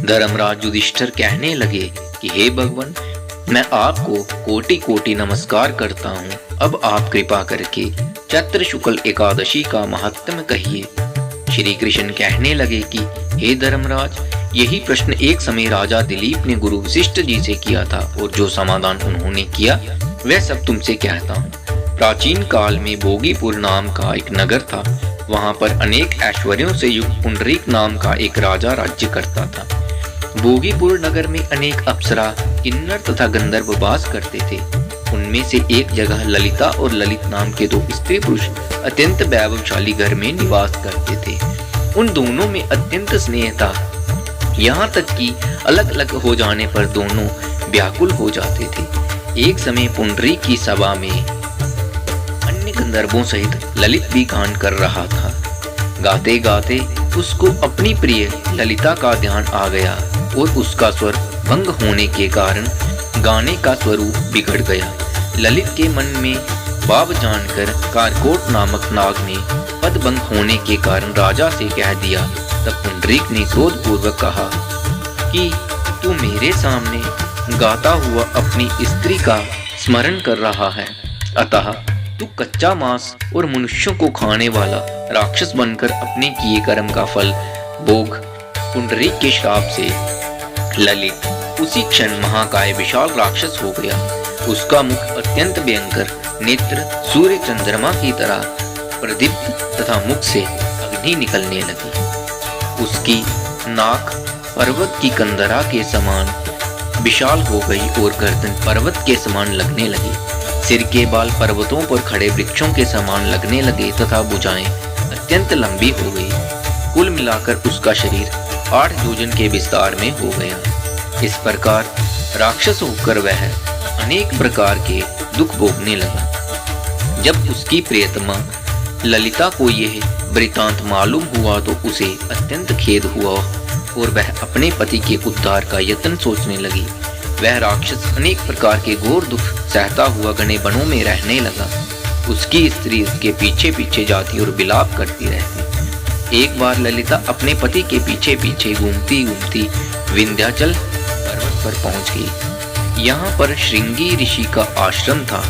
धर्मराज युधिष्ठिर कहने लगे कि हे भगवान, मैं आपको कोटि कोटि नमस्कार करता हूँ। अब आप कृपा करके चैत्र शुक्ल एकादशी का महात्म्य कहिए। श्री कृष्ण कहने लगे कि हे धर्मराज, यही प्रश्न एक समय राजा दिलीप ने गुरु वशिष्ठ जी से किया था और जो समाधान उन्होंने किया वह सब तुमसे कहता हूँ। प्राचीन काल में भोगीपुर नाम का एक नगर था। वहां पर अनेक ऐश्वर्यों से युक्त पुंडरीक नाम का एक राजा राज्य करता था। भोगीपुर नगर में अनेक अप्सरा, किन्नर तथा गंधर्व वास करते थे। उनमें से एक जगह ललिता और ललित नाम के दो स्त्री पुरुष अत्यंत वैभवशाली घर में निवास करते थे। उन दोनों में अत्यंत स्नेह था, यहाँ तक कि अलग अलग हो जाने पर दोनों व्याकुल हो जाते थे। एक समय पुंडरीक की सभा में अन्य गंधर्वों सहित ललित भी गान कर रहा था। गाते गाते उसको अपनी प्रिय ललिता का ध्यान आ गया और उसका स्वर भंग होने के कारण गाने का स्वरूप बिगड़ गया। ललित के मन में भाव जानकर कारकोट नामक नाग ने पदभंग होने के कारण राजा से कह दिया। तब पुंडरीक ने क्रोधपूर्वक कहा कि तू मेरे सामने गाता हुआ अपनी स्त्री का स्मरण कर रहा है, अतः तू कच्चा मांस और मनुष्यों को खाने वाला राक्षस बनकर अपने किए कर्म का फल भोग। पुंडरीक के श्राप से ललित उसी क्षण महाकाय विशाल राक्षस हो गया। उसका मुख अत्यंत भयंकर, नेत्र सूर्य चंद्रमा की तरह प्रदीप्त तथा मुख से अग्नि निकलने लगी। उसकी नाक पर्वत की कंदरा के समान विशाल हो गई और गर्दन पर्वत के समान लगने लगी। सिर के बाल पर्वतों पर खड़े वृक्षों के समान लगने लगे तथा भुजाएं अत्यंत लंबी हो गई। कुल मिलाकर उसका शरीर 8 योजन के विस्तार में हो गया। इस प्रकार राक्षस होकर वह अनेक प्रकार के दुख भोगने लगा। जब उसकी प्रियतमा ललिता को यह वृतांत मालूम हुआ तो उसे अत्यंत खेद हुआ और वह अपने पति के उद्धार का यत्न सोचने लगी। वह राक्षस अनेक प्रकार के घोर दुख सहता हुआ घने वनों में रहने लगा। उसकी स्त्री उसके पीछे पीछे जाती और विलाप करती रहती। एक बार ललिता अपने पति के पीछे पीछे घूमती घूमती विंध्याचल पर्वत पर पहुंच गई। यहाँ पर श्रृंगी ऋषि का आश्रम था।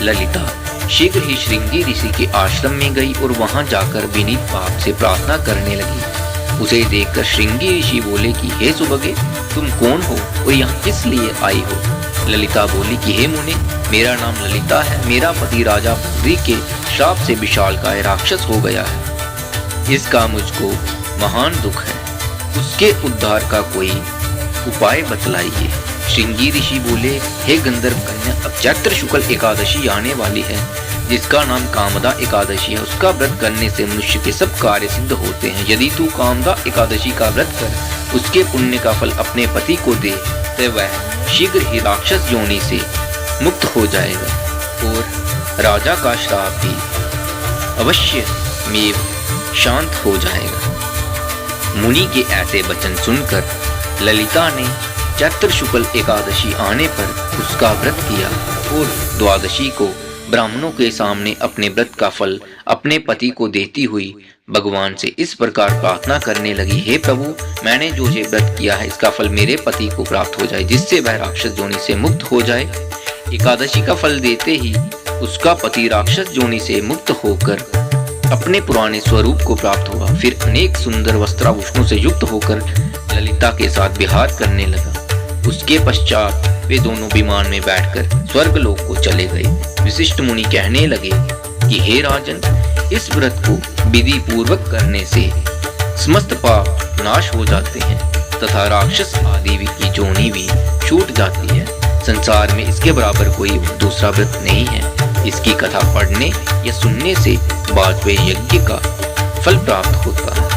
ललिता शीघ्र ही श्रृंगी ऋषि के आश्रम में गई और वहां जाकर विनीत भाव से प्रार्थना करने लगी। उसे देखकर श्रृंगी ऋषि बोले कि हे सुभगे, तुम कौन हो और यहाँ किस लिए आई हो? ललिता बोली कि हे मुने, मेरा नाम ललिता है। मेरा पति राजा पुंडरीक के श्राप से विशालकाय राक्षस हो गया है। इसका मुझको महान दुख है। उसके उद्धार का कोई उपाय बतलाइए। श्रृंगी ऋषि बोले, हे गंधर्व कन्या, अब चैत्र शुक्ल एकादशी आने वाली है, जिसका नाम कामदा एकादशी है। उसका व्रत करने से मनुष्य के सब कार्य सिद्ध होते हैं। यदि तू कामदा एकादशी का व्रत कर उसके पुण्य का फल अपने पति को दे तो वह शीघ्र ही राक्षस योनि से मुक्त हो जाएगा और राजा का श्राप भी अवश्य में शांत हो जाएगा। मुनि के ऐसे वचन सुनकर ललिता ने चैत्र शुक्ल एकादशी आने पर उसका व्रत किया और द्वादशी को ब्राह्मणों के सामने अपने व्रत का फल अपने पति को देती हुई भगवान से इस प्रकार प्रार्थना करने लगी, हे प्रभु, मैंने जो ये व्रत किया है इसका फल मेरे पति को प्राप्त हो जाए, जिससे वह राक्षस योनि से मुक्त हो जाए। एकादशी का फल देते ही उसका पति राक्षस योनि से मुक्त होकर अपने पुराने स्वरूप को प्राप्त हुआ। फिर अनेक सुंदर वस्त्राभूषणों से युक्त होकर ललिता के साथ विहार करने लगा। उसके पश्चात वे दोनों विमान में बैठकर स्वर्ग लोक को चले गए। विशिष्ट मुनि कहने लगे कि हे राजन, इस व्रत को विधि पूर्वक करने से समस्त पाप नाश हो जाते हैं तथा राक्षस आदि की जोनी भी छूट जाती है। संसार में इसके बराबर कोई दूसरा व्रत नहीं है। इसकी कथा पढ़ने या सुनने से वाजपेयी यज्ञ का फल प्राप्त होता है।